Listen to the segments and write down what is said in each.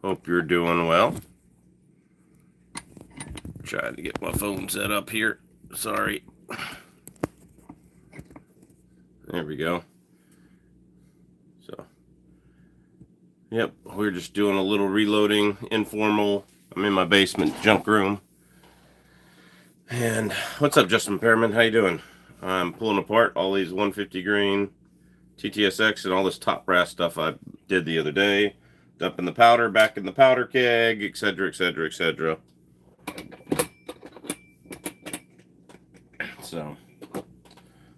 Hope you're doing well. Trying to get my phone set up here. Sorry. There we go. So, yep, we're just doing a little reloading, informal. I'm in my basement junk room. And what's up, Justin Pearman? How you doing? I'm pulling apart all these 150 grain TTSX and all this top brass stuff I did the other day. Dumping the powder back in the powder keg, etc., etc., etc. So,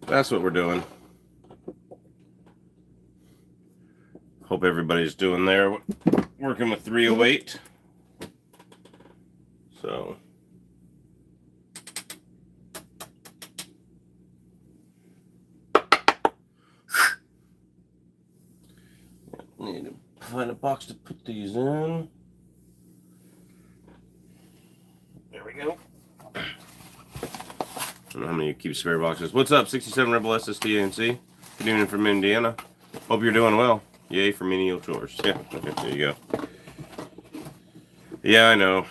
that's what we're doing. Hope everybody's doing there. Working with 308. So, need to find a box to put these in. There we go. I don't know how many keep spare boxes. What's up, 67 Rebel SST ANC? Good evening from Indiana. Hope you're doing well. Yay for menial chores. Yeah, there you go. Yeah, I know.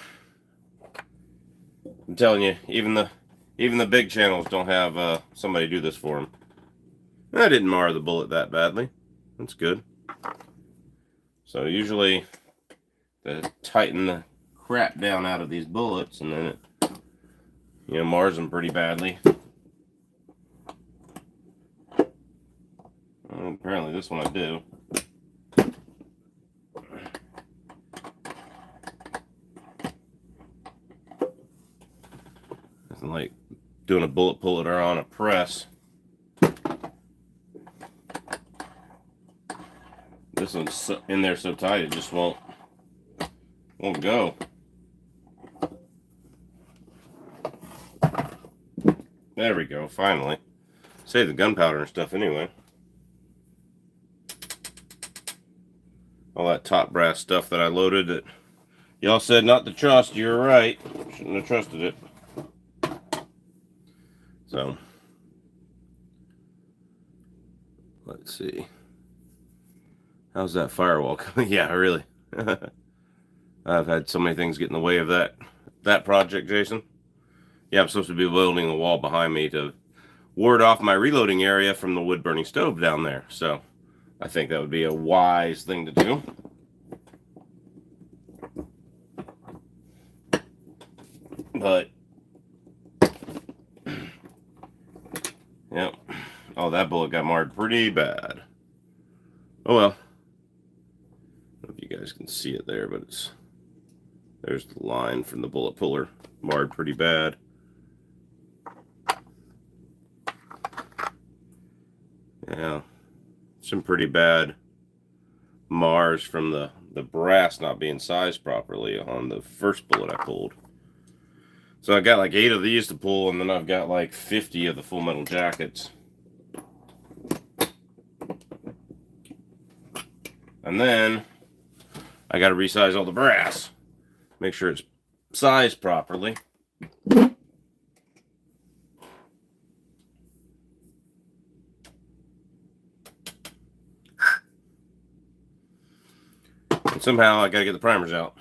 I'm telling you, even the big channels don't have somebody do this for them. I didn't mar the bullet that badly. That's good. So usually they tighten the crap down out of these bullets, and then it, mars them pretty badly. Well, apparently this one I do. Nothing like doing a bullet puller on a press. This one's in there so tight it just won't go. There we go, finally. Save the gunpowder and stuff anyway. All that top brass stuff that I loaded that y'all said not to trust, you're right. Shouldn't have trusted it. So, let's see. How's that firewall coming? Yeah, really. I've had so many things get in the way of that project, Jason. Yeah, I'm supposed to be building a wall behind me to ward off my reloading area from the wood burning stove down there. So I think that would be a wise thing to do. But yep. Oh, that bullet got marred pretty bad. Oh well. I don't know if you guys can see it there, but there's the line from the bullet puller, marred pretty bad. Yeah, some pretty bad mars from the brass not being sized properly on the first bullet I pulled. So I got like 8 of these to pull, and then I've got like 50 of the full metal jackets. And then I got to resize all the brass. Make sure it's sized properly. And somehow I got to get the primers out.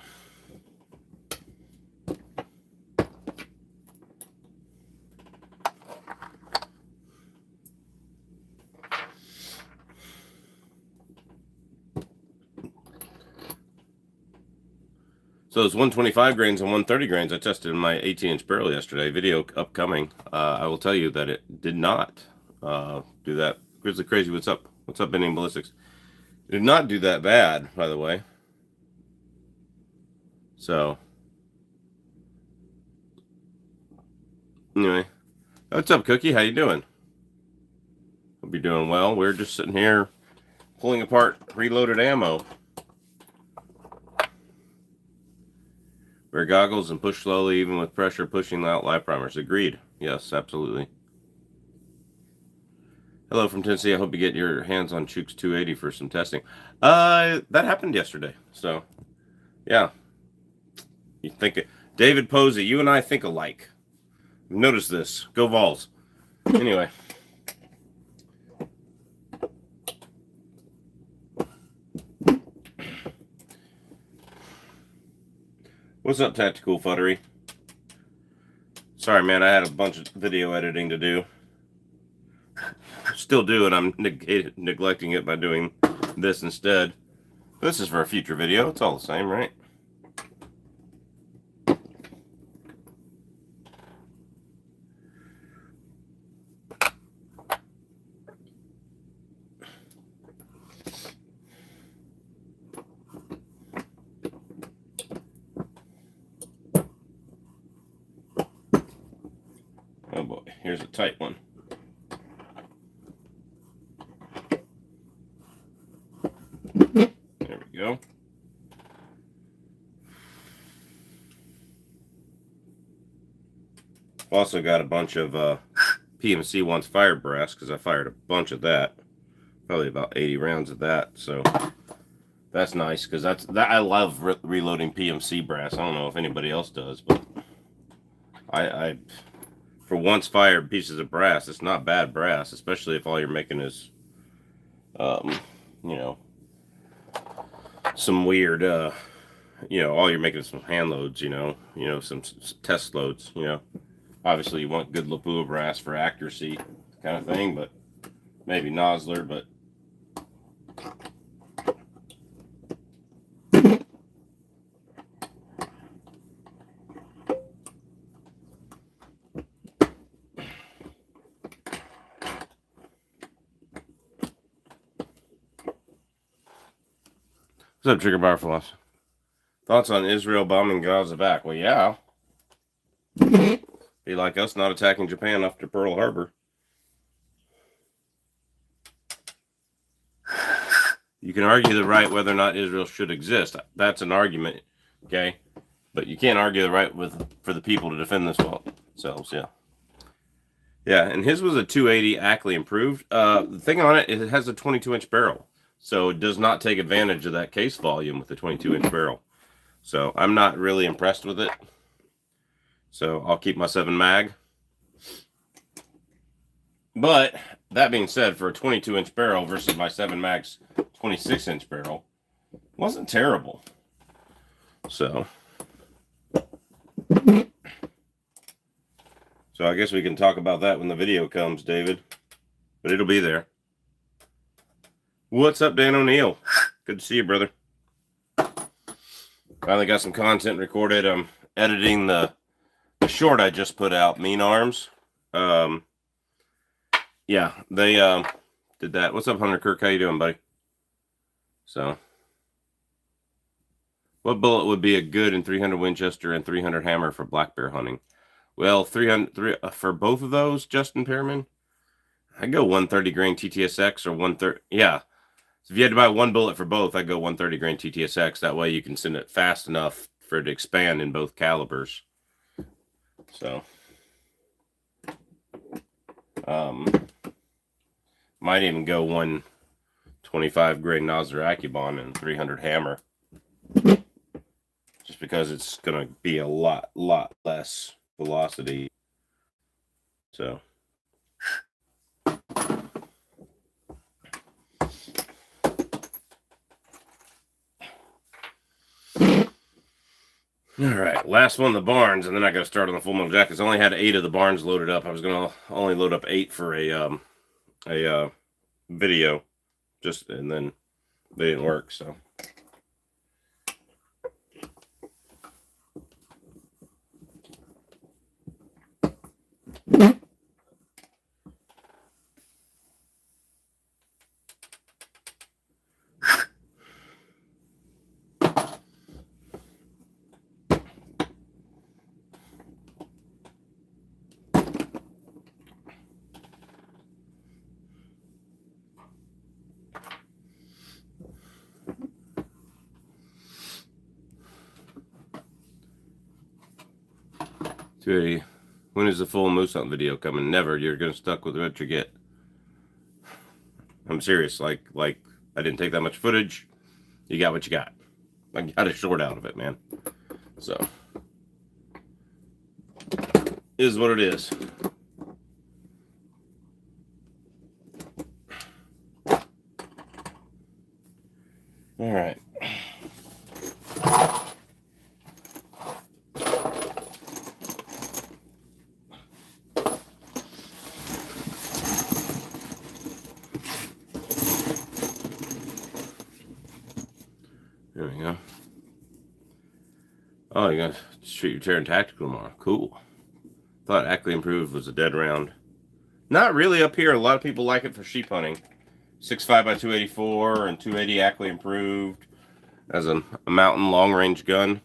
So those 125 grains and 130 grains I tested in my 18-inch barrel yesterday. Video upcoming. I will tell you that it did not do that. Grizzly Crazy, what's up? What's up, Bending Ballistics? It did not do that bad, by the way. So, anyway, what's up, Cookie? How you doing? Hope you're doing well. We're just sitting here pulling apart reloaded ammo. Wear goggles and push slowly, even with pressure, pushing out live primers. Agreed. Yes, absolutely. Hello from Tennessee. I hope you get your hands on Chooks 280 for some testing. That happened yesterday. So, yeah. You think it. David Posey, you and I think alike. Notice this. Go Vols. Anyway. What's up, Tactical Futtery? Sorry, man, I had a bunch of video editing to do. Still do, and I'm neglecting it by doing this instead. This is for a future video. It's all the same, right? Oh boy, here's a tight one. There we go. Also got a bunch of PMC wants fire brass because I fired a bunch of that. Probably about 80 rounds of that. So that's nice because I love reloading PMC brass. I don't know if anybody else does, but I for once fired pieces of brass, it's not bad brass, especially if all you're making is you know, some weird all you're making is some hand loads, some test loads, Obviously you want good Lapua brass for accuracy kind of thing, but maybe Nosler, but what's up, Trigger Bar Floss? Thoughts on Israel bombing Gaza back? Well, yeah. Be like us not attacking Japan after Pearl Harbor. You can argue the right whether or not Israel should exist. That's an argument, okay? But you can't argue the right for the people to defend themselves, yeah. Yeah, and his was a 280 Ackley improved. The thing on it, it has a 22-inch barrel. So it does not take advantage of that case volume with the 22-inch barrel. So I'm not really impressed with it. So I'll keep my 7 mag. But that being said, for a 22-inch barrel versus my 7 mag's 26-inch barrel, wasn't terrible. So I guess we can talk about that when the video comes, David. But it'll be there. What's up, Dan O'Neill? Good to see you, brother. Finally got some content recorded. I'm editing the short I just put out, Mean Arms. Yeah, they did that. What's up, Hunter Kirk? How you doing, buddy? So, what bullet would be a good in 300 Winchester and 300 hammer for black bear hunting? Well, 300 for both of those, Justin Pearman. I go 130 grain TTSX or 130. Yeah, so if you had to buy one bullet for both, I go 130 grain TTSX. That way you can send it fast enough for it to expand in both calibers. So, might even go 125 grain Nosler Accubon and 300 hammer, just because it's gonna be a lot less velocity. So. All right, last one, the barns, and then I got to start on the full metal jackets. I only had 8 of the barns loaded up. I was gonna only load up 8 for a video, and then they didn't work. So when is the full moose hunt video coming? Never. You're gonna stuck with what you get. I'm serious. Like I didn't take that much footage. You got what you got. I got a short out of it, man. So is what it is. All right. Oh, you're gonna shoot your Terran Tactical tomorrow. Cool. Thought Ackley Improved was a dead round. Not really up here. A lot of people like it for sheep hunting. 6.5 by 284 and 280 Ackley Improved as a mountain long range gun.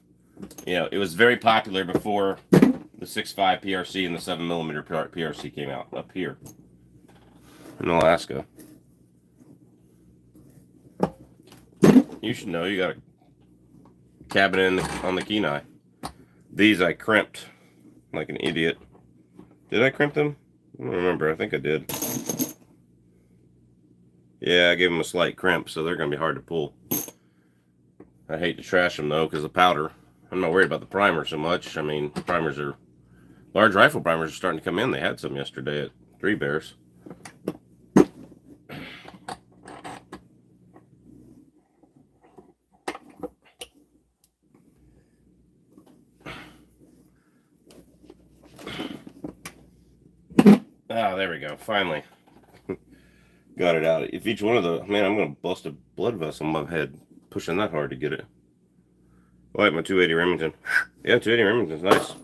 You know, it was very popular before the 6.5 PRC and the 7mm PRC came out up here in Alaska. You should know you got a cabin on the Kenai. These I crimped like an idiot. Did I crimp them? I don't remember. I think I did. Yeah, I gave them a slight crimp, so they're going to be hard to pull. I hate to trash them, though, because the powder. I'm not worried about the primer so much. I mean, primers are... Large rifle primers are starting to come in. They had some yesterday at Three Bears. Ah, there we go. Finally. Got it out. If each one of the... Man, I'm going to bust a blood vessel in my head pushing that hard to get it. I like my 280 Remington. Yeah, 280 Remington's nice.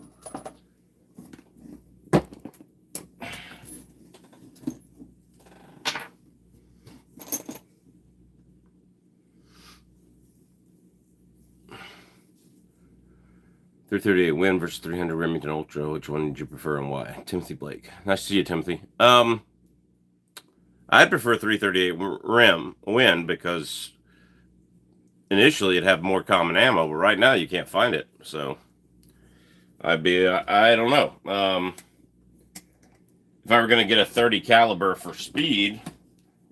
.338 Win versus 300 Remington Ultra. Which one did you prefer and why? Timothy Blake. Nice to see you, Timothy. I'd prefer 338 Win because initially it'd have more common ammo, but right now you can't find it. So I'd be, I don't know. If I were going to get a 30 caliber for speed,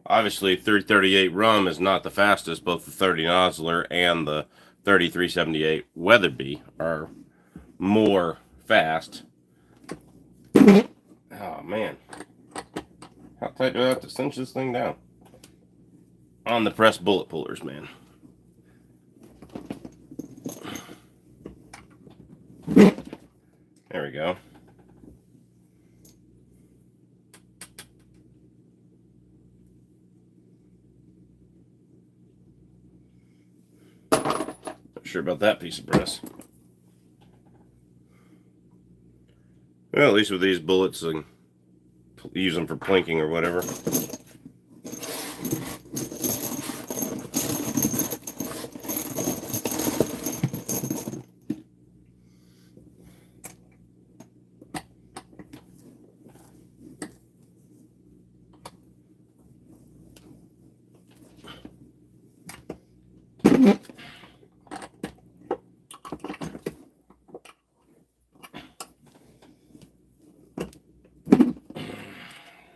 obviously 338 Rum is not the fastest. Both the 30 Nosler and the 3378 Weatherby are more fast. Oh man, how tight do I have to cinch this thing down? On the press bullet pullers, man. There we go. Not sure about that piece of brass. Well, at least with these bullets, I can use them for plinking or whatever.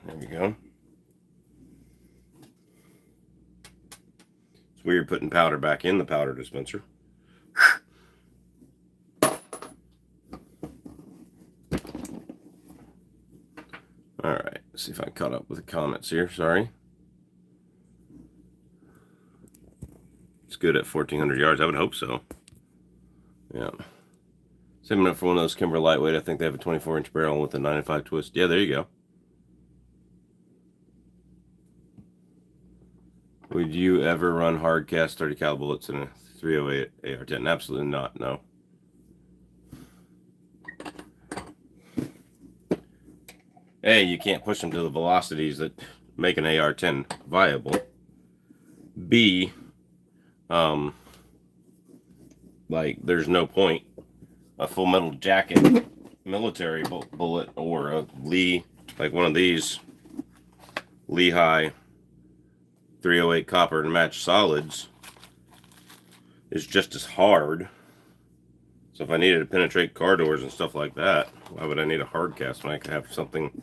There we go. It's weird putting powder back in the powder dispenser. Alright, let's see if I caught up with the comments here. Sorry. It's good at 1,400 yards. I would hope so. Yeah. Saving up for one of those Kimber lightweight. I think they have a 24-inch barrel with a 9.5 twist. Yeah, there you go. Would you ever run hard cast 30 cal bullets in a 308 AR-10? Absolutely not, no. A, you can't push them to the velocities that make an AR-10 viable. B, like, there's no point. A full metal jacket military bullet or a Lee, like one of these Lehigh 308 copper and match solids is just as hard. So if I needed to penetrate car doors and stuff like that, why would I need a hard cast when I could have something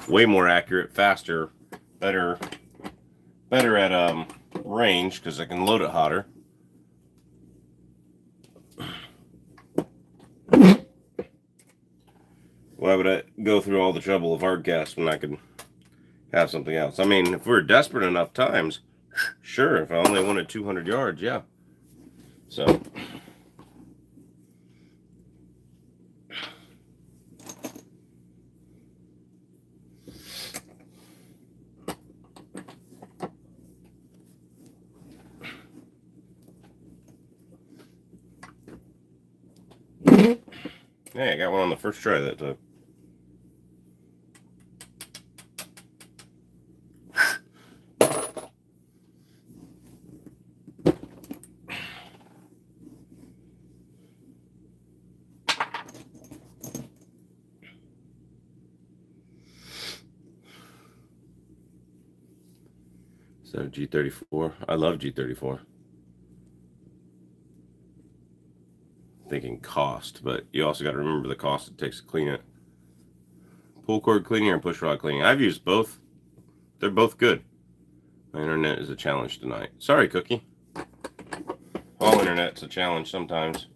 way more accurate, faster, better at range because I can load it hotter. Why would I go through all the trouble of hard cast when I could have something else? I mean, if we're desperate enough times, sure, if I only wanted 200 yards, yeah. So Hey, I got one on the first try that time. So G34. I love G34. Thinking cost, but you also got to remember the cost it takes to clean it. Pull cord cleaning or push rod cleaning. I've used both. They're both good. My internet is a challenge tonight. Sorry, Cookie. All internet's a challenge sometimes.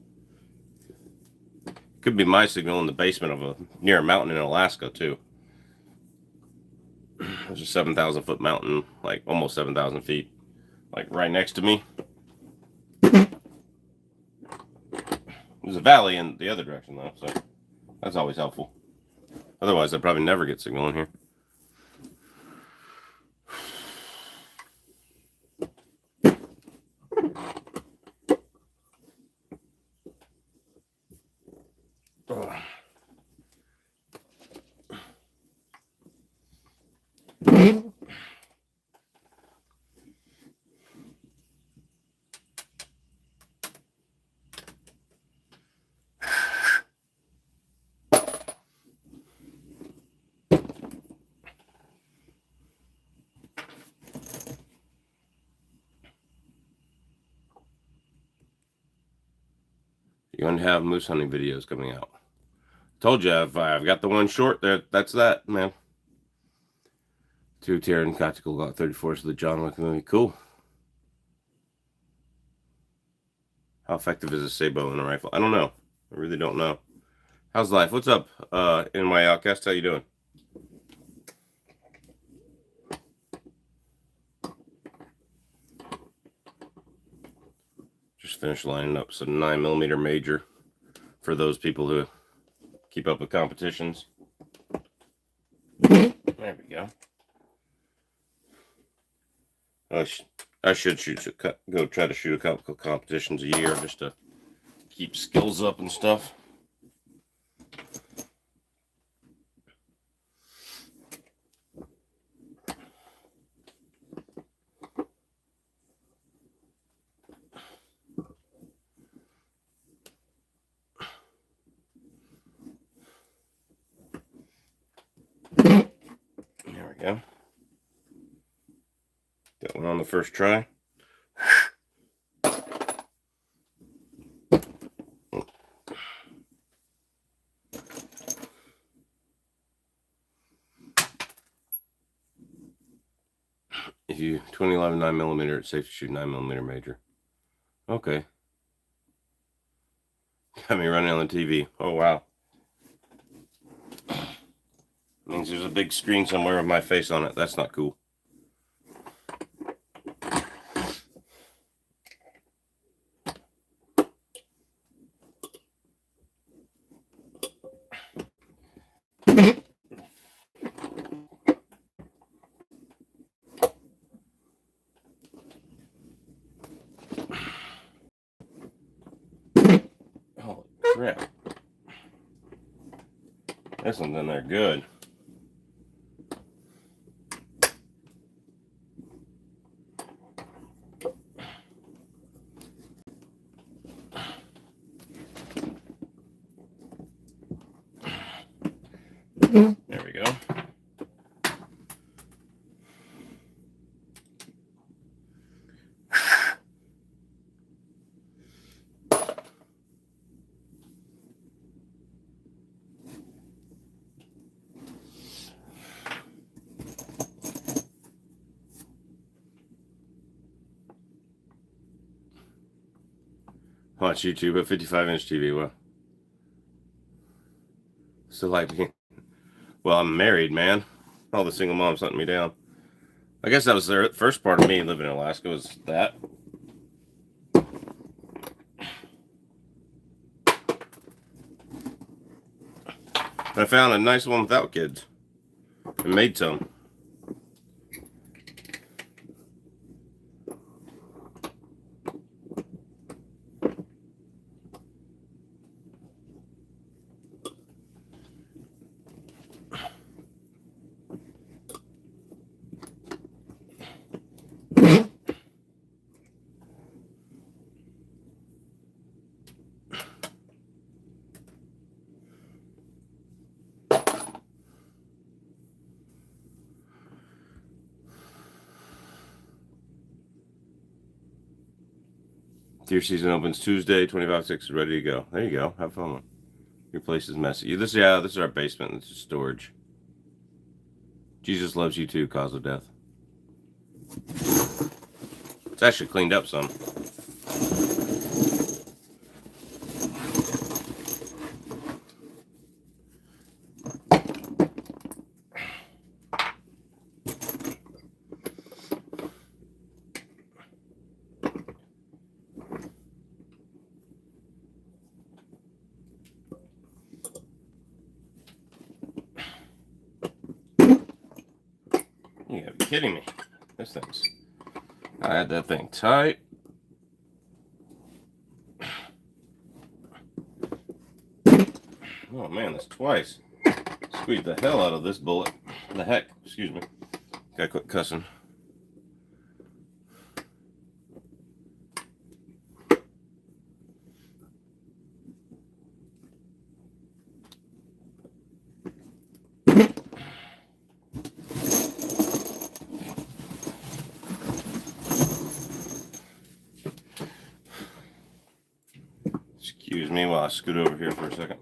Could be my signal in the basement of near a mountain in Alaska too. There's a 7,000-foot mountain, like almost 7,000 feet, like right next to me. There's a valley in the other direction though, so that's always helpful. Otherwise, I'd probably never get signal in here. You're going to have moose hunting videos coming out. Told you, I've got the one short there. That's that, man. 2-tier and tactical got 34s of the John Wick movie. Cool. How effective is a sabot in a rifle? I don't know. I really don't know. How's life? What's up, in my outcast? How you doing? Just finished lining up some 9mm major for those people who keep up with competitions. There we go. I should go try to shoot a couple competitions a year just to keep skills up and stuff. There we go. Got one on the first try. If you 2011 9mm, it's safe to shoot 9mm major. Okay. Got me running on the TV. Oh wow. Means there's a big screen somewhere with my face on it. That's not cool. Holy crap. This one's in there good. There we go. Watch YouTube at 55-inch TV. Well, still like me. Well, I'm married, man. All the single moms hunting me down. I guess that was the first part of me living in Alaska was that. I found a nice one without kids and made some. Deer season opens Tuesday, 25/6 is ready to go. There you go. Have fun. Your place is messy. This is our basement. This is storage. Jesus loves you too, cause of death. It's actually cleaned up some. You gotta be kidding me. This thing's... I had that thing tight. Oh man, that's twice. Squeezed the hell out of this bullet. The heck, excuse me. Gotta quit cussing. Excuse me while I scoot over here for a second.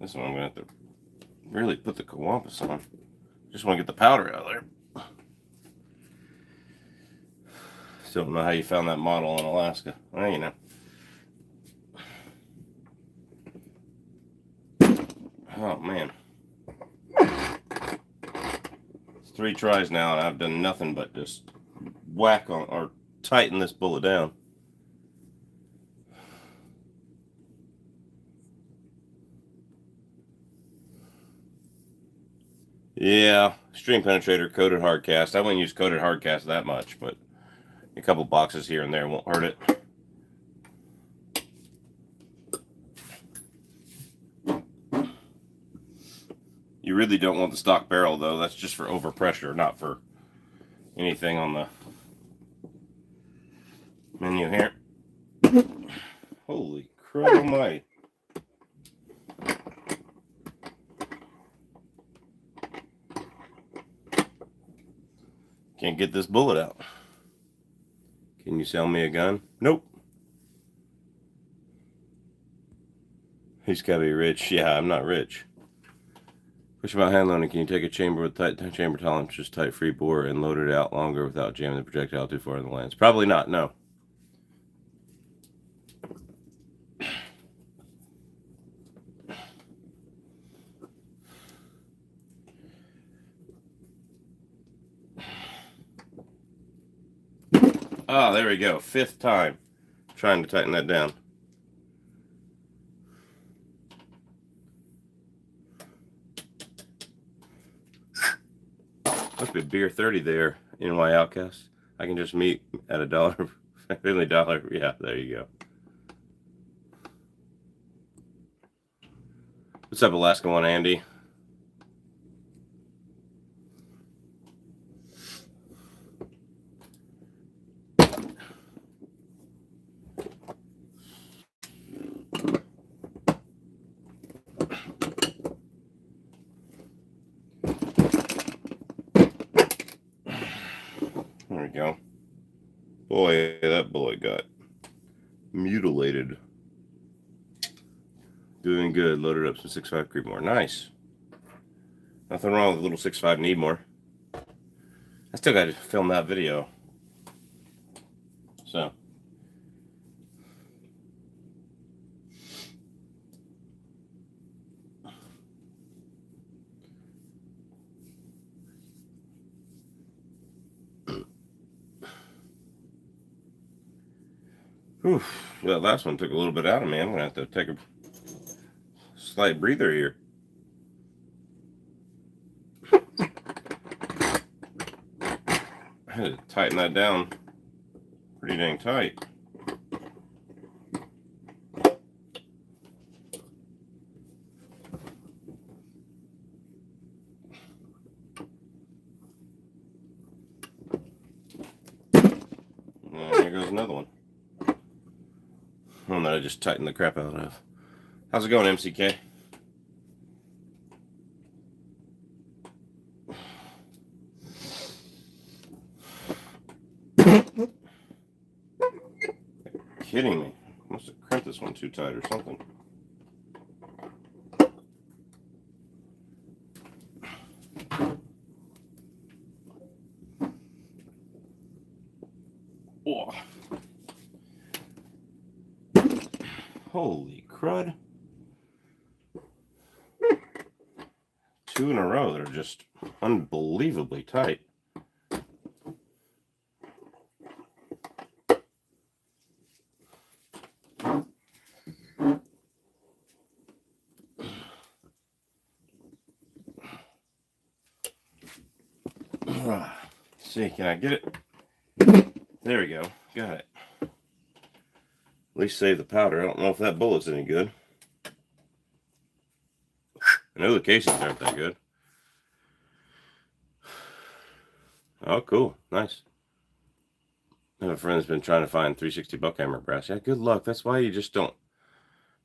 This one I'm gonna have to really put the Kawampus on. Just want to get the powder out of there. Still don't know how you found that model in Alaska. Well, you know. Oh man. It's 3 tries now and I've done nothing but just whack on or tighten this bullet down. Yeah, stream penetrator, coated hard cast. I wouldn't use coated hard cast that much, but a couple boxes here and there won't hurt it. You really don't want the stock barrel though. That's just for overpressure, not for anything on the menu here. Holy crap almighty. Can't get this bullet out. Can you sell me a gun? Nope. He's gotta be rich. Yeah, I'm not rich. Question about hand loading. Can you take a chamber with tight chamber tolerance, just tight free bore, and load it out longer without jamming the projectile too far in the lens? Probably not, no. Oh, there we go. 5th time trying to tighten that down. Must be beer 30 there, NY Outcast. I can just meet at $1. Really $1. Yeah, there you go. What's up, Alaska One Andy? There we go. Boy, that bullet got mutilated. Doing good. Loaded up some 6.5 Creedmoor. Nice. Nothing wrong with a little 6.5 Needmore. I still got to film that video. So. Whew, that last one took a little bit out of me. I'm going to have to take a slight breather here. I had to tighten that down pretty dang tight. And here goes another one. One that I just tightened the crap out of. How's it going, MCK? kidding me? I must have crimped this one too tight or something. Oh. Holy crud. 2 in a row that are just unbelievably tight. See, can I get it? There we go. Got it. At least save the powder. I don't know if that bullet's any good. I know the casings aren't that good. Oh, cool. Nice. I have a friend that's been trying to find 360 buckhammer brass. Yeah, good luck. That's why you just don't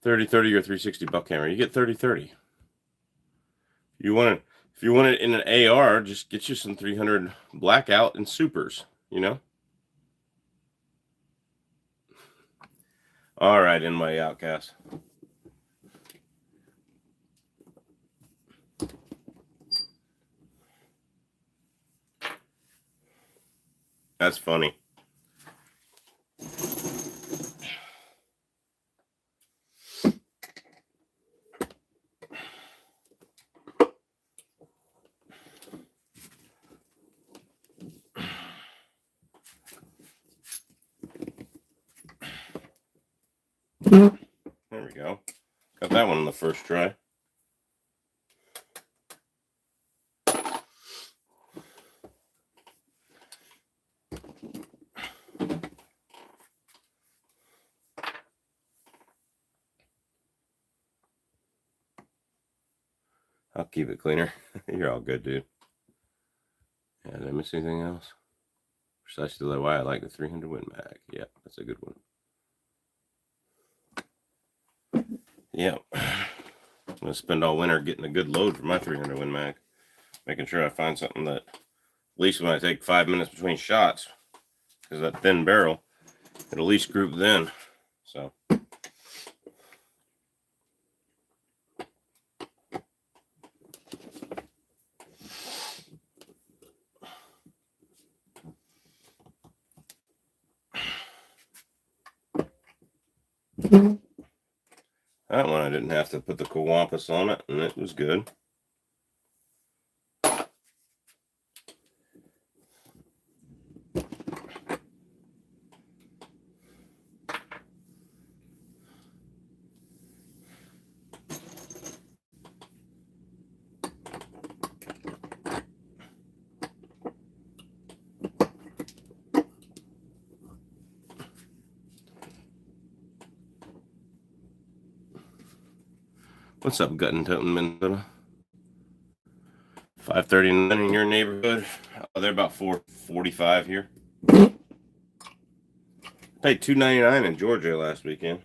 30-30 or 360 buckhammer. You get 30-30. If you want it in an AR, just get you some 300 blackout and supers, you know? All right, in my outcast. That's funny. There we go. Got that one on the first try. I'll keep it cleaner. You're all good, dude. Yeah, did I miss anything else? Precisely why I like the 300 Win Mag. Yeah, that's a good one. Yeah. I'm going to spend all winter getting a good load for my 300 Win Mag. Making sure I find something that, at least when I take 5 minutes between shots, because that thin barrel, it'll at least group then. So. That one I didn't have to put the Cowampus on it, and it was good. What's up, Gutton Toten, Minnesota? 5:39 in your neighborhood. Oh, they're about 4:45 here. Paid $2.99 in Georgia last weekend.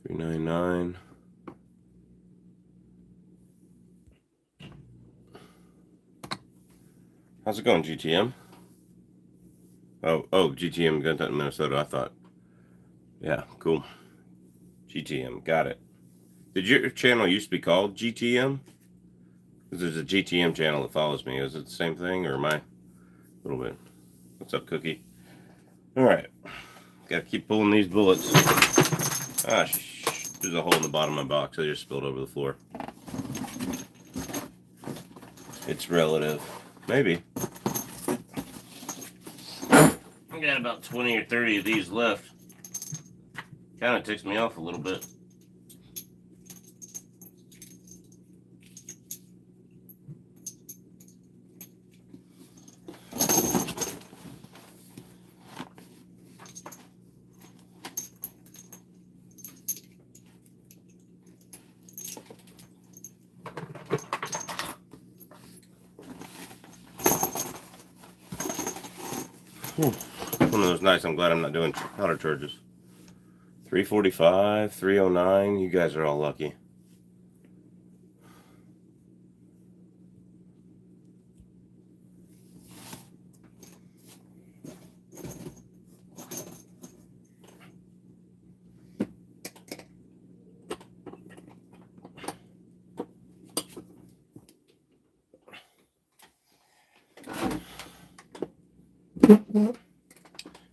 $3.99. How's it going, GTM? Oh, GTM Gun Toten, Minnesota. I thought. Yeah, cool. GTM, got it. Did your channel used to be called GTM? Because there's a GTM channel that follows me. Is it the same thing, or am I a little bit? What's up, Cookie? All right, gotta keep pulling these bullets. Ah, there's a hole in the bottom of my box. I just spilled over the floor. It's relative, maybe. I got about 20 or 30 of these left. Kind of ticks me off a little bit. Whew. One of those nights I'm glad I'm not doing powder charges. 345, 309. You guys are all lucky.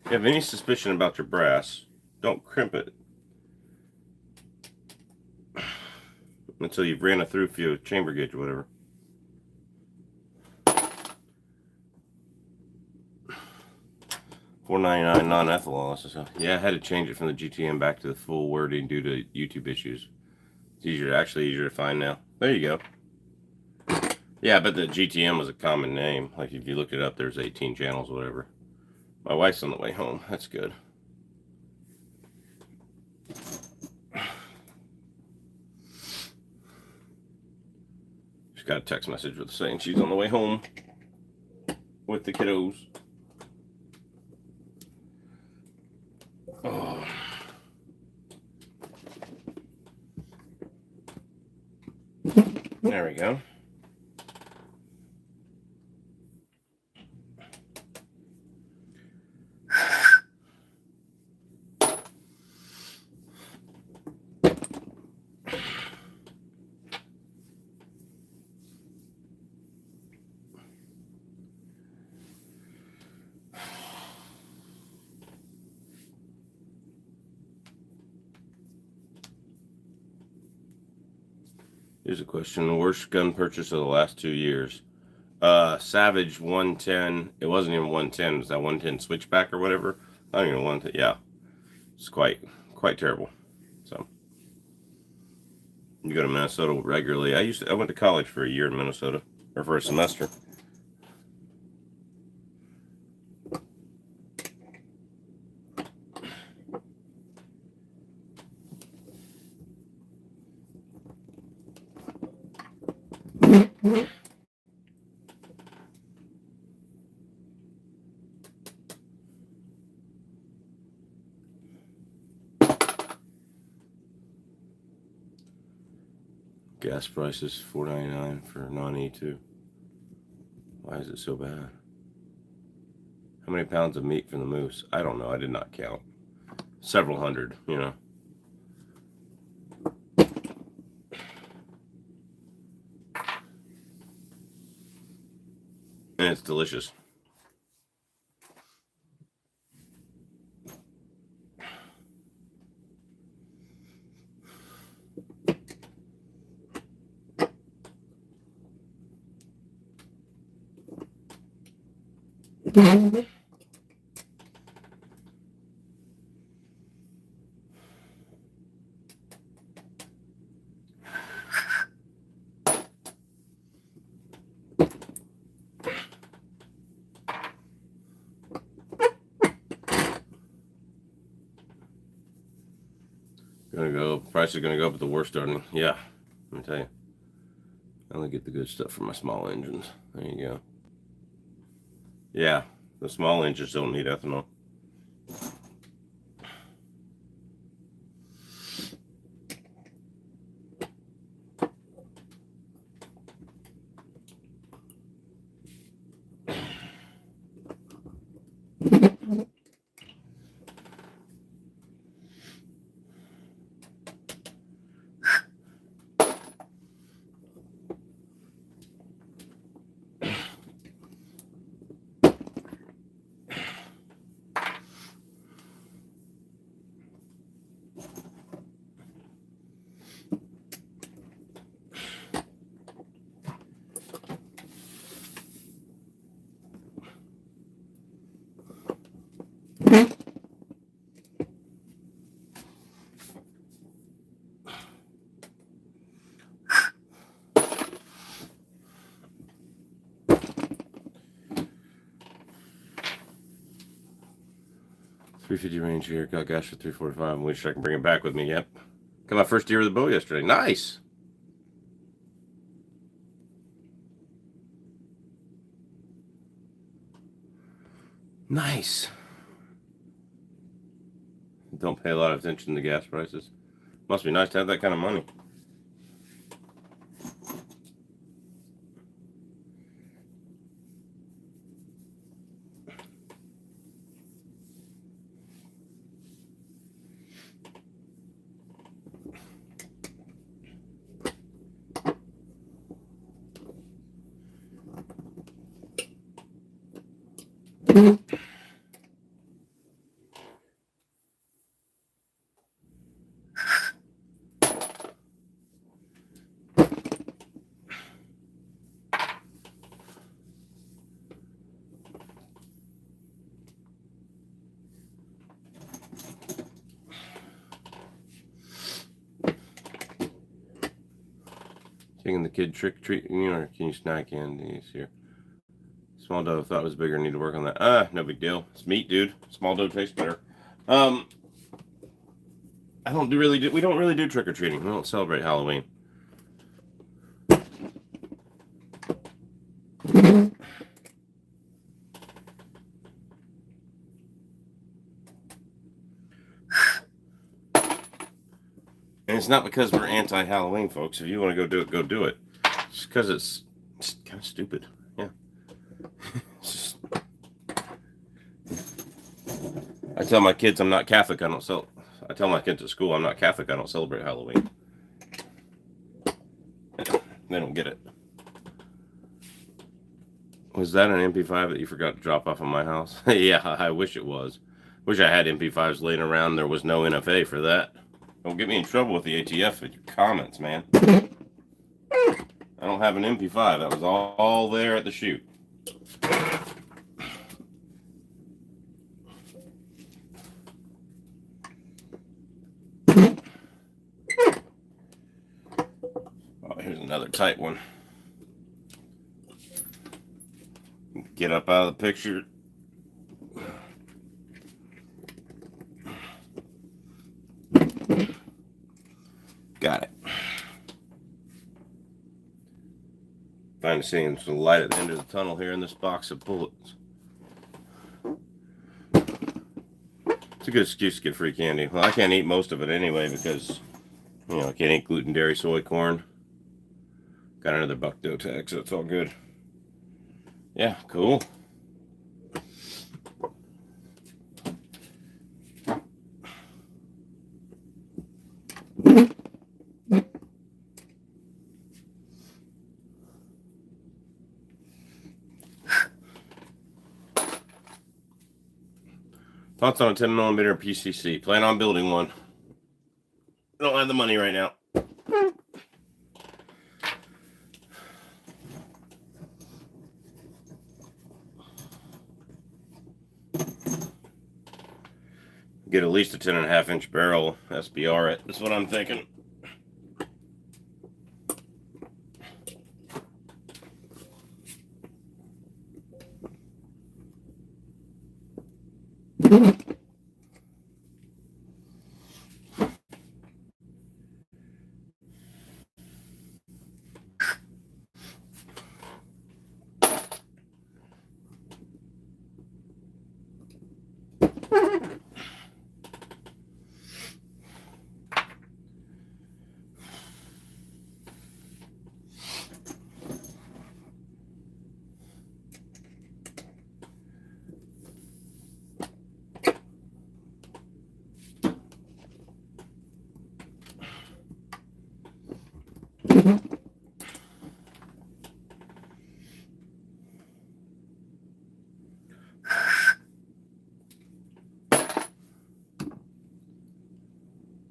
If you have any suspicion about your brass, don't crimp it until you've ran it through for your chamber gauge or whatever. $4.99 non-ethyl. Yeah, I had to change it from the GTM back to the full wording due to YouTube issues. It's actually easier to find now. There you go. Yeah, but the GTM was a common name. Like if you look it up, there's 18 channels or whatever. My wife's on the way home. That's good. She's got a text message with saying she's on the way home with the kiddos. Oh. There we go. Here's a question. The worst gun purchase of the last 2 years. Savage 110. It wasn't even 110. It was that 110 switchback or whatever. I don't even want to. Yeah. It's quite terrible. So you go to Minnesota regularly. I went to college for a year in Minnesota, or for a semester. Gas prices $4.99 for non-E2. Why is it so bad? How many pounds of meat from the moose? I don't know. I did not count. Several hundred, you know. And it's delicious. Price is gonna go up at the war starting. Yeah, let me tell you. I only get the good stuff from my small engines. There you go. Yeah, the small engines don't need ethanol. .350 range here. Got gas for 345. I wish I can bring it back with me. Yep. Got my first deer with the bow yesterday. Nice. Nice. Don't pay a lot of attention to gas prices. Must be nice to have that kind of money. Taking the kid trick-or-treating, or can you snack candies here? Small dough, thought it was bigger, need to work on that. No big deal. It's meat, dude. Small dough tastes better. We don't really do trick-or-treating. We don't celebrate Halloween. And it's not because we're anti-Halloween, folks. If you want to go do it, go do it. It's because it's kind of stupid. Yeah. I tell my kids I'm not Catholic. I tell my kids at school I'm not Catholic. I don't celebrate Halloween. They don't get it. Was that an MP5 that you forgot to drop off at my house? Yeah, I wish it was. Wish I had MP5s laying around. There was no NFA for that. Don't get me in trouble with the ATF with your comments, man. I don't have an MP5. That was all there at the shoot. Oh, here's another tight one. Get up out of the picture. Got it. Finally seeing some light at the end of the tunnel here in this box of bullets. It's a good excuse to get free candy. Well, I can't eat most of it anyway because, you know, I can't eat gluten, dairy, soy, corn. Got another buck dough tag, so it's all good. Yeah, cool. Thoughts on a 10mm PCC? Plan on building one. Don't have the money right now. Get at least a 10.5-inch barrel SBR it. That's what I'm thinking.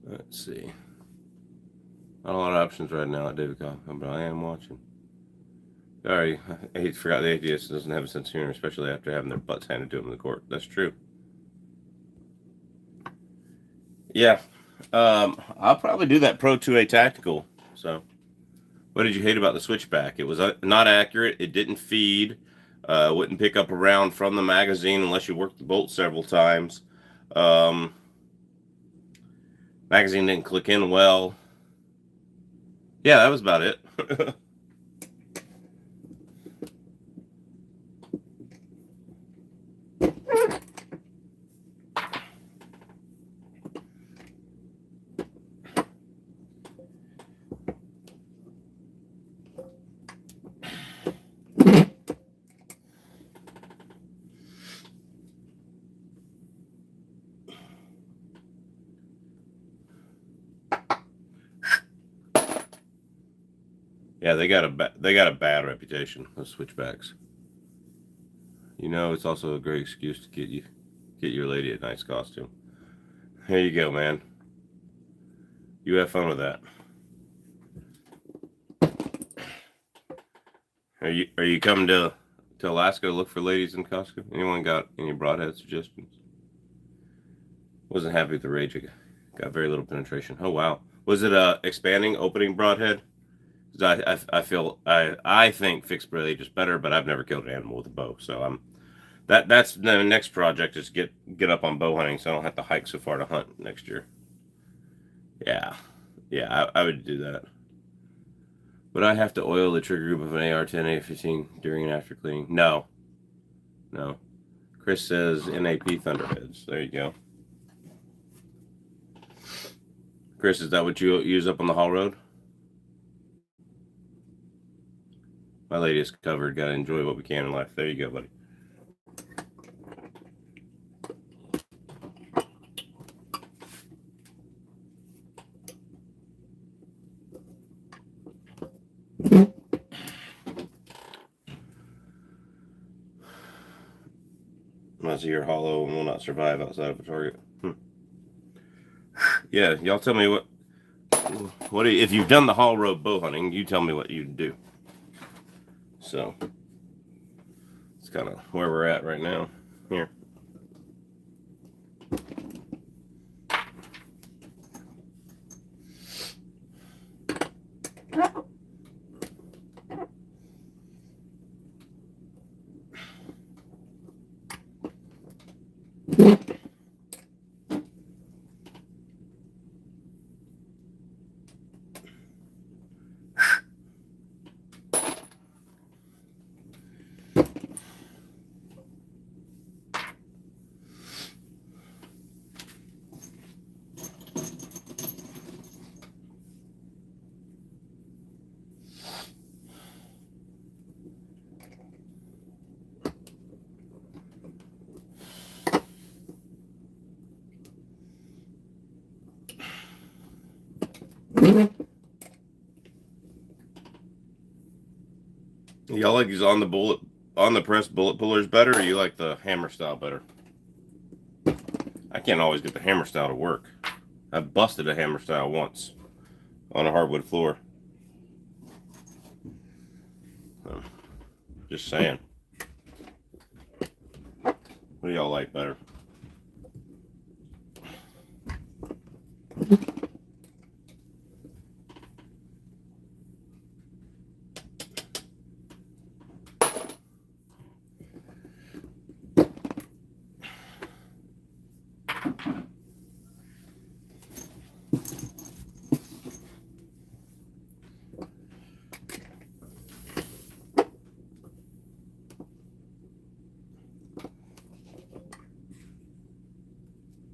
Let's see. Not a lot of options right now at David Coffin, but I am watching. Sorry, I forgot the atheist doesn't have a sense of humor, especially after having their butts handed to them in the court. That's true. Yeah, I'll probably do that Pro 2A Tactical. So, what did you hate about the switchback? It was not accurate. It didn't feed. Wouldn't pick up a round from the magazine unless you worked the bolt several times. Magazine didn't click in well. Yeah, that was about it. Yeah, they got a bad reputation, those switchbacks. You know, it's also a great excuse to get your lady a nice costume. Here you go, man. You have fun with that. Are you coming to Alaska to look for ladies in costume? Anyone got any broadhead suggestions? Wasn't happy with the rage. Got very little penetration. Oh wow. Was it expanding opening broadhead? I think fixed blade is better, but I've never killed an animal with a bow, so that's the next project is get up on bow hunting, so I don't have to hike so far to hunt next year. Yeah, I would do that. Would I have to oil the trigger group of an AR-10, AR-15 during and after cleaning? No. Chris says NAP Thunderheads. There you go. Chris, is that what you use up on the haul road? My lady is covered. Gotta enjoy what we can in life. There you go, buddy. Unless you're hollow and will not survive outside of a target. Yeah, y'all tell me what if you've done the haul road bow hunting, you tell me what you'd do. So it's kind of where we're at right now. Here. Y'all like these on the press bullet pullers better, or you like the hammer style better? I can't always get the hammer style to work. I've busted a hammer style once on a hardwood floor. Just saying. What do y'all like better?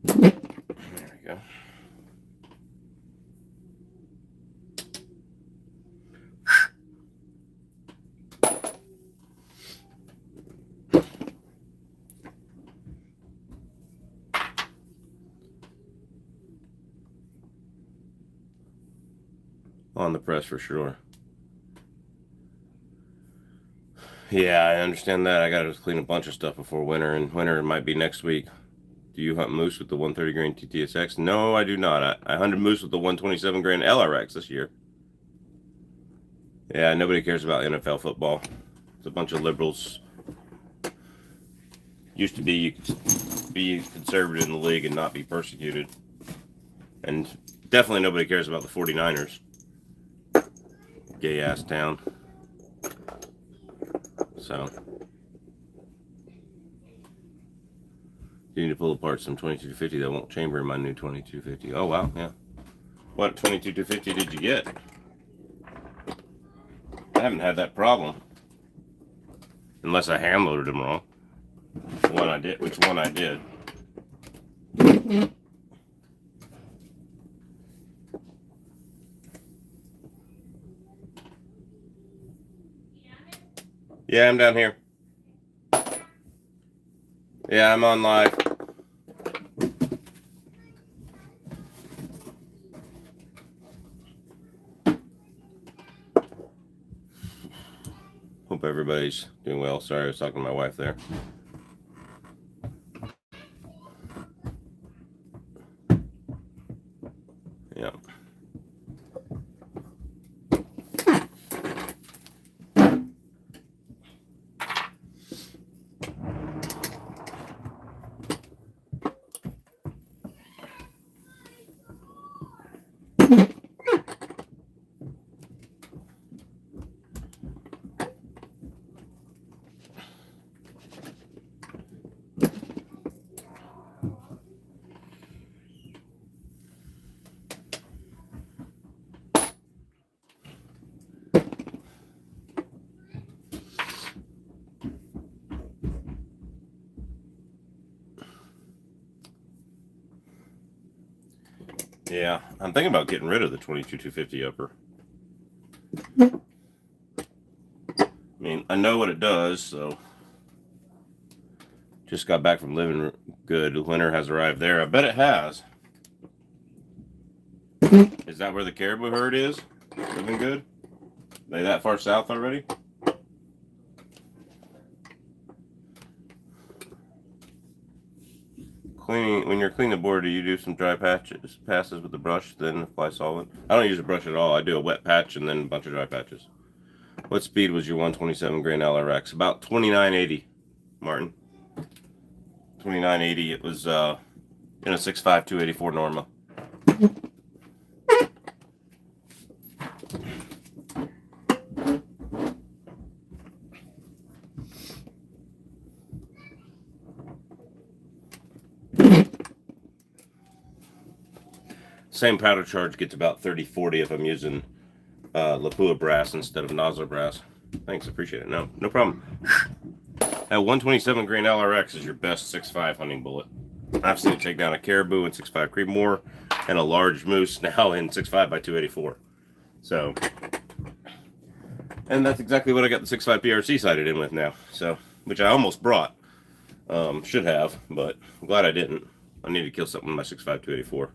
There we go. On the press for sure. Yeah, I understand that. I gotta clean a bunch of stuff before winter, and winter might be next week. Do you hunt moose with the 130 grain TTSX? No, I do not. I hunted moose with the 127 grain LRX this year. Yeah, nobody cares about NFL football. It's a bunch of liberals. Used to be you could be conservative in the league and not be persecuted. And definitely nobody cares about the 49ers. Gay ass town. So you need to pull apart some 2250 that won't chamber in my new 2250. Oh wow, yeah. What 22250 did you get? I haven't had that problem. Unless I hand loaded them wrong. Which one I did. Yeah, I'm down here. Yeah, I'm on live. Hope everybody's doing well. Sorry, I was talking to my wife there. Yeah. Yeah, I'm thinking about getting rid of the 22-250 upper. I mean, I know what it does, so. Just got back from living good. Winter has arrived there. I bet it has. Is that where the caribou herd is? Living good? They that far south already? When you're cleaning the board, do you do some dry passes with the brush, then apply solvent? I don't use a brush at all. I do a wet patch and then a bunch of dry patches. What speed was your 127 grain LRX? About 2980, Martin. 2980. It was in a 6.5 284 Norma. Same powder charge gets about 30-40 if I'm using Lapua brass instead of Nosler brass. Thanks, appreciate it. No problem. That 127 grain LRX is your best 6.5 hunting bullet. I've seen it take down a caribou in 6.5 Creedmoor and a large moose now in 6.5 by 284. So, and that's exactly what I got the 6.5 PRC sighted in with now. So, which I almost brought. Should have, but I'm glad I didn't. I need to kill something with my 6.5 284.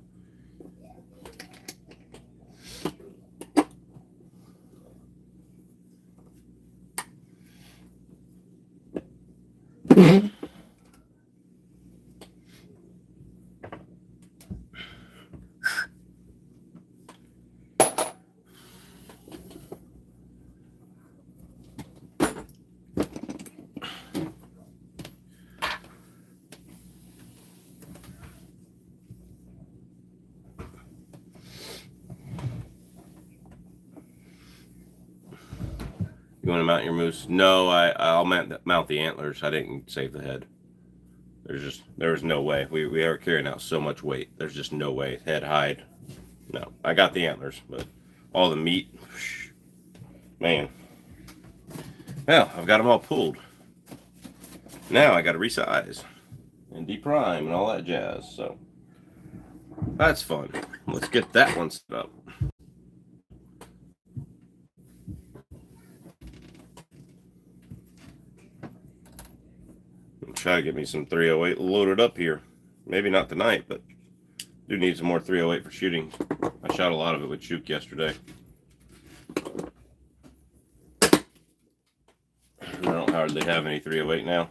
You want to mount your moose? No, I'll mount the antlers. I didn't save the head. There's no way. We are carrying out so much weight. There's just no way. Head, hide. No, I got the antlers, but all the meat, man. Well, I've got them all pulled. Now I got to resize and deprime and all that jazz. So that's fun. Let's get that one set up. Try to get me some 308 loaded up here. Maybe not tonight, but do need some more 308 for shooting. I shot a lot of it with Chook yesterday. I don't hardly have any 308 now.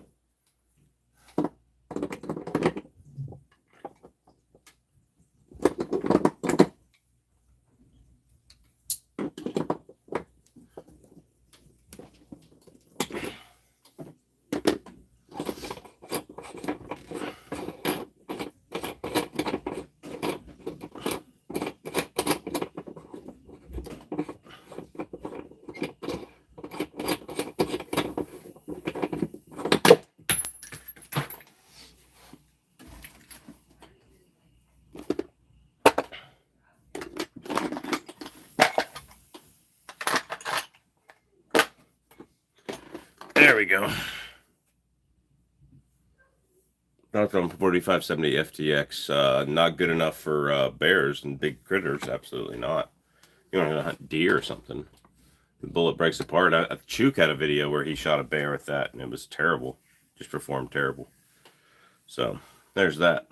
There we go. That's on 4570 FTX. Not good enough for bears and big critters. Absolutely not. You want to hunt deer or something. The bullet breaks apart. Chook had a video where he shot a bear with that, and it was terrible. Just performed terrible. So there's that.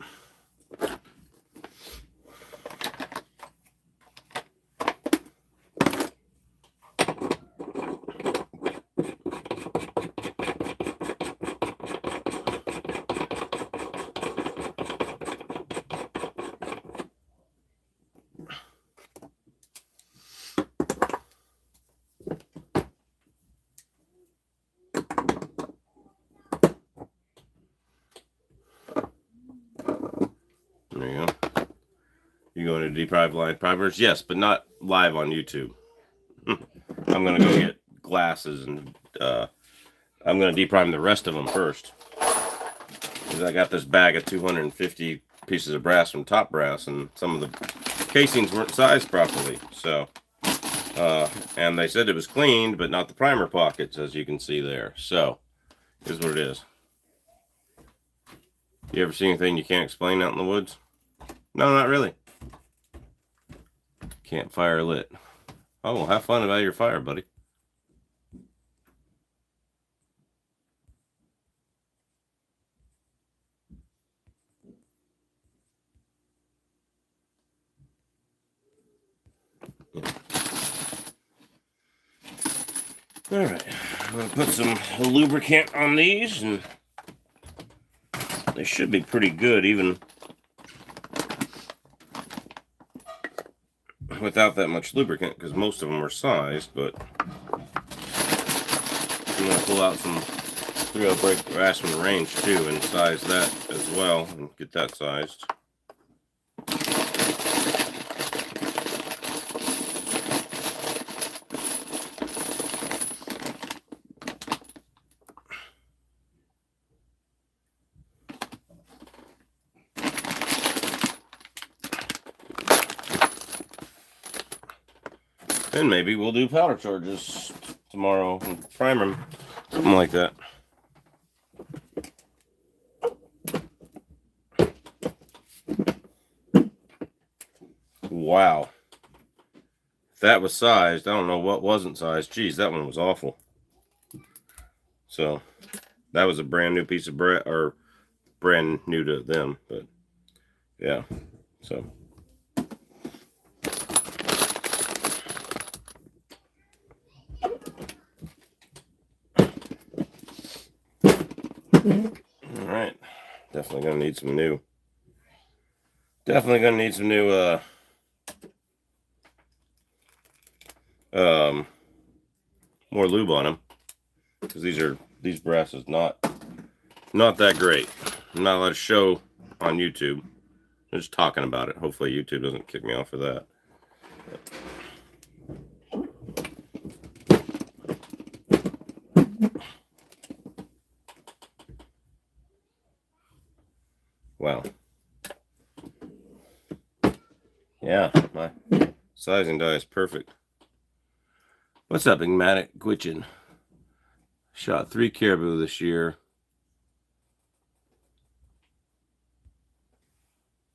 You going to deprive live primers? Yes, but not live on YouTube. I'm going to go get glasses and I'm going to deprime the rest of them first. Because I got this bag of 250 pieces of brass from Top Brass, and some of the casings weren't sized properly. So, and they said it was cleaned, but not the primer pockets, as you can see there. So, here's what it is. You ever see anything you can't explain out in the woods? No, not really. Campfire lit. Oh, well, have fun about your fire, buddy. Yeah. All right, I'm going to put some lubricant on these, and they should be pretty good, even without that much lubricant, because most of them are sized, but I'm going to pull out some 3/0 brake brass from the range, too, and size that as well, and get that sized. And maybe we'll do powder charges tomorrow and prime them, something like that. Wow. If that was sized, I don't know what wasn't sized. Geez, that one was awful. So that was a brand new piece of bread, or brand new to them, but yeah, so. All right, definitely gonna need some new. Definitely gonna need some new more lube on them, because these brass is not that great. I'm not allowed to show on YouTube. I'm just talking about it. Hopefully YouTube doesn't kick me off for that. Wow. Yeah, my sizing die is perfect. What's up, Enigmatic Gwitchin? Shot 3 caribou this year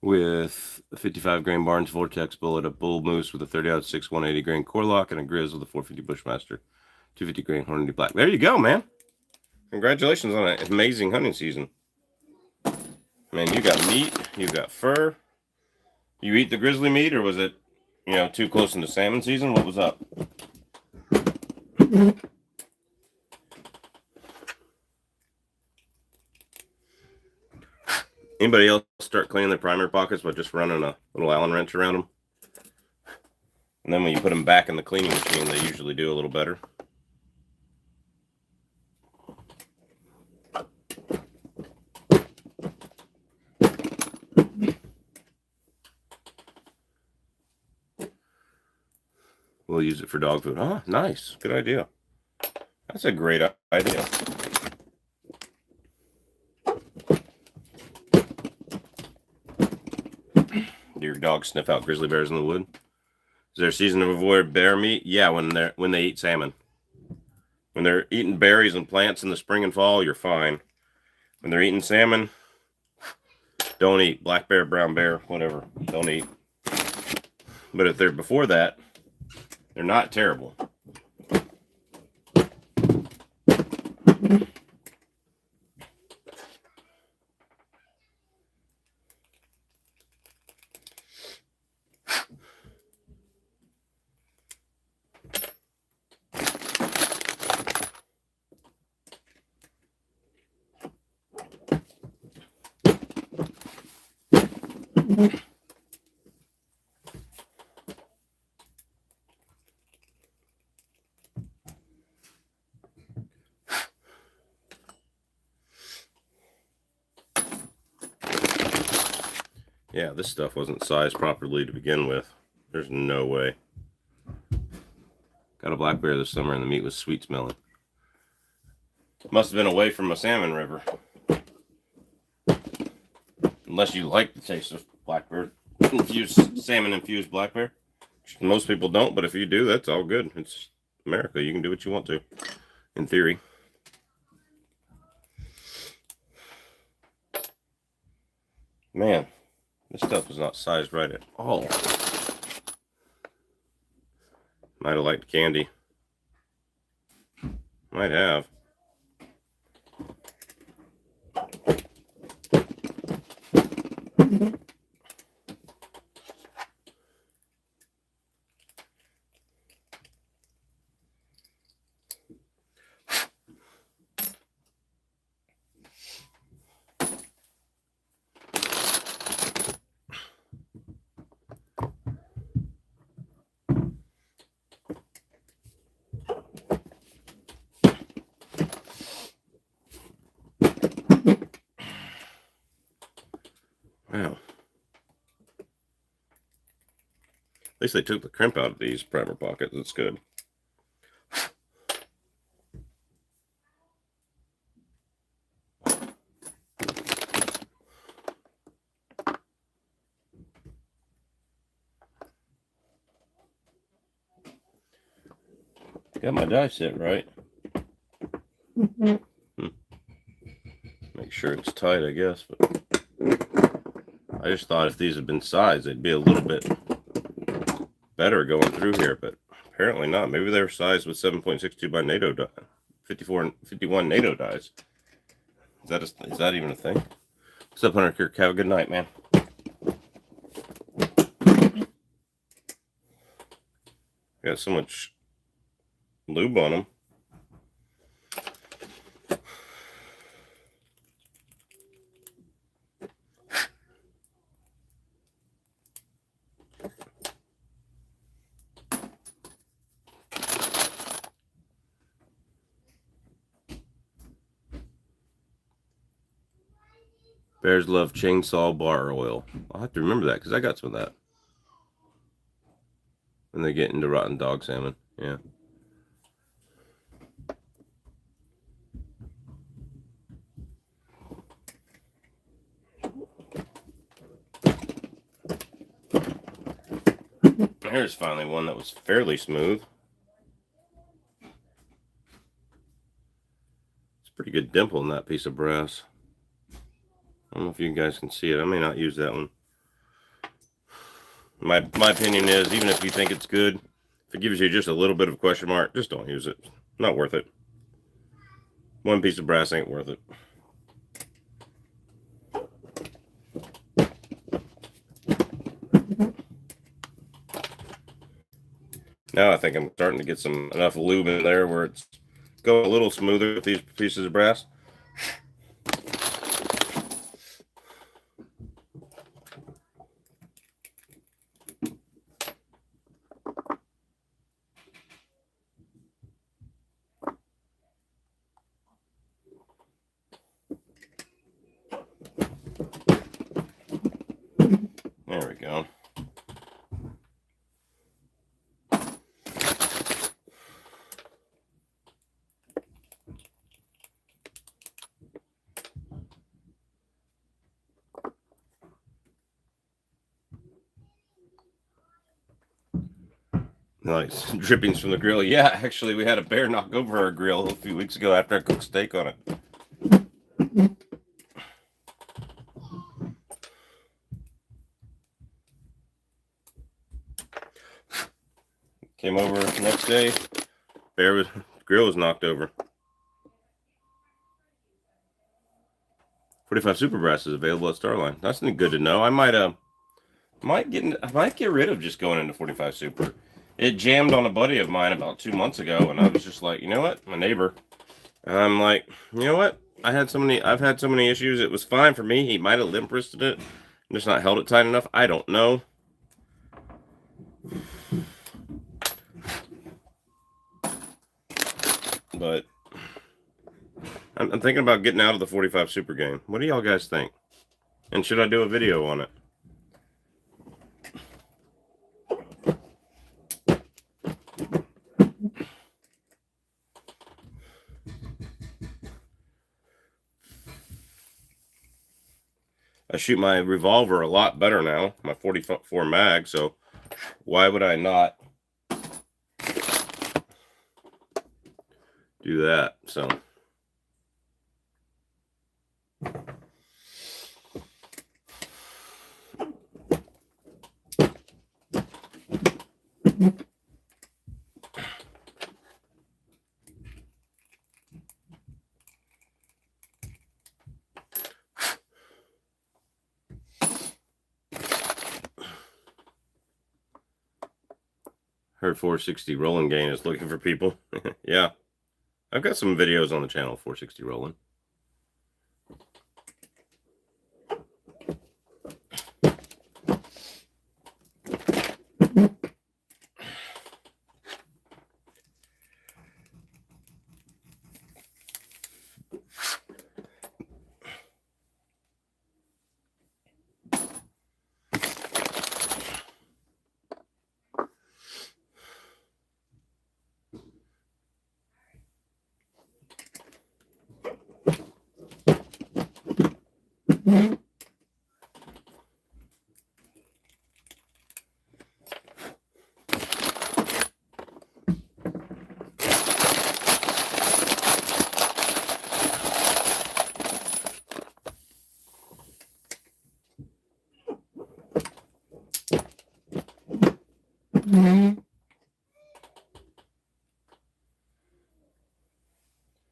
with a 55 grain Barnes Vortex bullet, a bull moose with a 30-06 180 grain core lock, and a Grizz with a 450 Bushmaster 250 grain Hornady Black. There you go, man. Congratulations on an amazing hunting season. Man, you got meat, you got fur. You eat the grizzly meat, or was it, too close into salmon season? What was up? Anybody else start cleaning their primer pockets by just running a little Allen wrench around them? And then when you put them back in the cleaning machine, they usually do a little better. We'll use it for dog food. Oh, nice. Good idea. That's a great idea. Do your dogs sniff out grizzly bears in the wood? Is there a season to avoid bear meat? Yeah, when they eat salmon. When they're eating berries and plants in the spring and fall, you're fine. When they're eating salmon, don't eat. Black bear, brown bear, whatever. Don't eat. But if they're before that, they're not terrible. Yeah, this stuff wasn't sized properly to begin with. There's no way. Got a black bear this summer and the meat was sweet smelling. Must have been away from a salmon river. Unless you like the taste of black bear. Salmon infused black bear. Most people don't, but if you do, that's all good. It's America. You can do what you want to, in theory. Man, this stuff was not sized right at all. Might have liked candy. Might have. Wow. At least they took the crimp out of these primer pockets. That's good. Got my die set right. Make sure it's tight, I guess. But I just thought if these had been sized, they'd be a little bit better going through here, but apparently not. Maybe they were sized with 7.62 by NATO die, 54 and 51 NATO dies. Is that even a thing? What's up, Hunter Kirk? Have a good night, man. Got so much lube on them. Bears love chainsaw bar oil. I'll have to remember that because I got some of that. When they get into rotten dog salmon. Yeah. Here's finally one that was fairly smooth. It's a pretty good dimple in that piece of brass. I don't know if you guys can see it. I may not use that one. My opinion is, even if you think it's good, if it gives you just a little bit of a question mark, just don't use it. Not worth it. One piece of brass ain't worth it. Now I think I'm starting to get enough lube in there where it's go a little smoother with these pieces of brass. There we go. Nice. Drippings from the grill. Yeah, actually, we had a bear knock over our grill a few weeks ago after I cooked steak on it. Came over the next day, grill was knocked over. 45 Super Brass is available at Starline. That's good to know. I might get rid of just going into 45 Super. It jammed on a buddy of mine about 2 months ago, and I was just like, you know what, my neighbor. And I'm like, you know what? I've had so many issues. It was fine for me. He might have limp wristed it, and just not held it tight enough. I don't know. But I'm thinking about getting out of the 45 Super game. What do y'all guys think? And should I do a video on it? I shoot my revolver a lot better now, my 44 mag, so why would I not do that? So heard 460 rolling gain is looking for people. Yeah, I've got some videos on the channel, 460 rolling.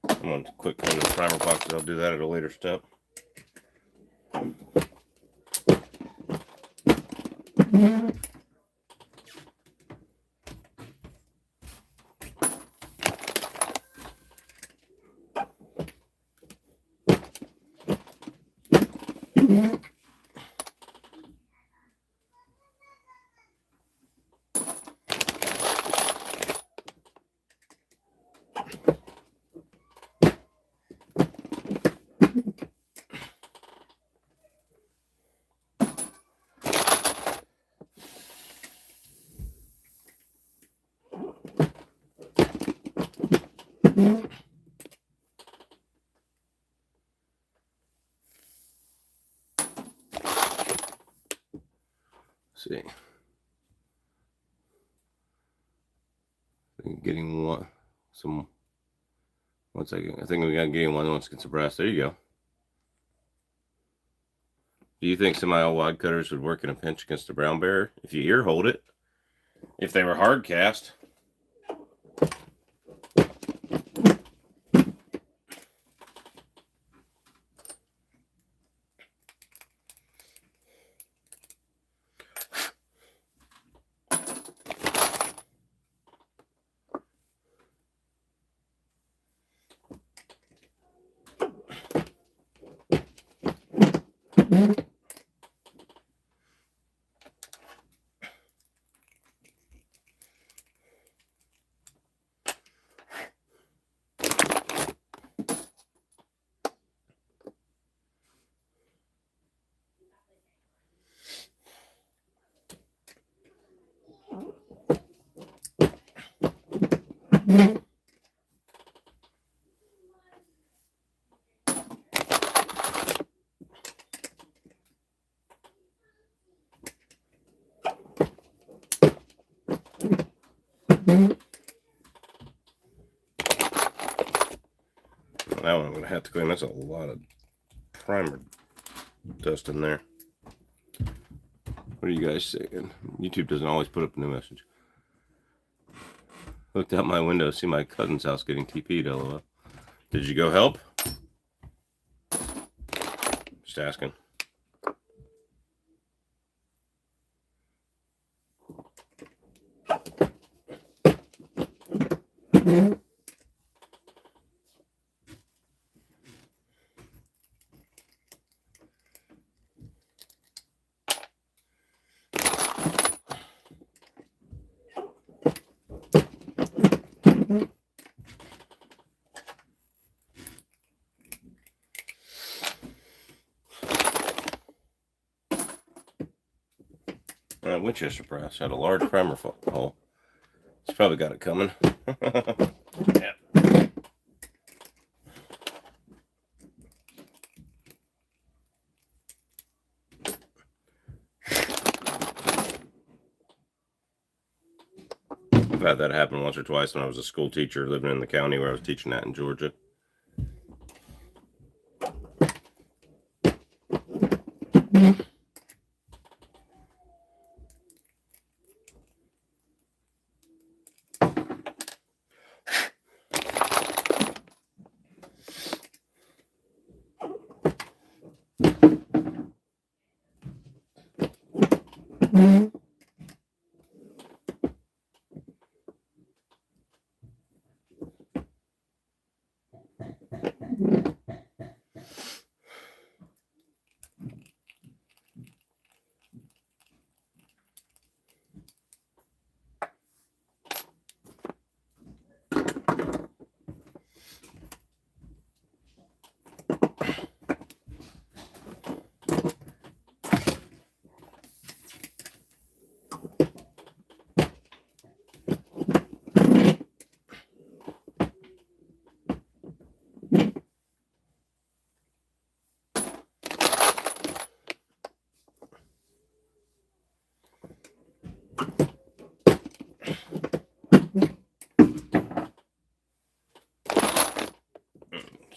I'm going to quick clean the primer boxes. I'll do that at a later step. See, getting one. One second. I think we got getting one once it gets the brass. There you go. Do you think semi-all wad cutters would work in a pinch against a brown bear if you ear hold it? If they were hard cast. That one I'm going to have to clean. That's a lot of primer dust in there. What are you guys saying? YouTube doesn't always put up a new message. Looked out my window, see my cousin's house getting TP'd, LOL. Did you go help? Just asking. Winchester press had a large primer hole. It's probably got it coming. Yeah. had that happen once or twice when I was a school teacher living in the county where I was teaching at in Georgia.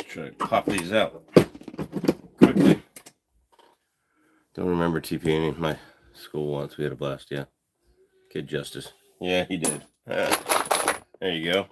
Try to pop these out quickly. Don't remember TPing my school once. We had a blast, yeah. Kid Justice. Yeah, he did. There you go.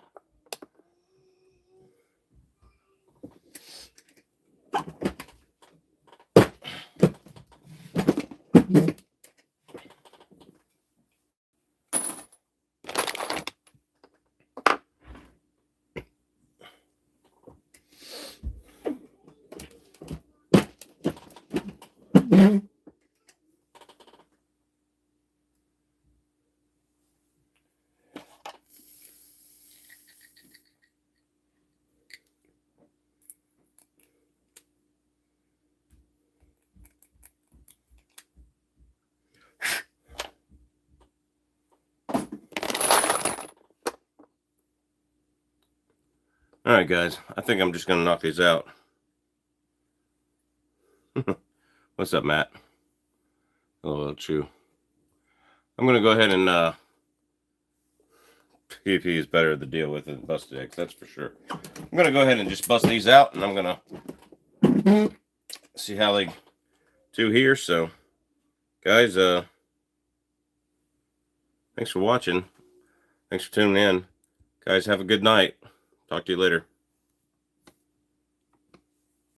All right, guys. I think I'm just going to knock these out. What's up, Matt? Hello, Chew. I'm going to go ahead and PvP is better to deal with than busted eggs, that's for sure. I'm going to go ahead and just bust these out, and I'm going to see how they do here. So, guys, thanks for watching. Thanks for tuning in. Guys, have a good night. Talk to you later.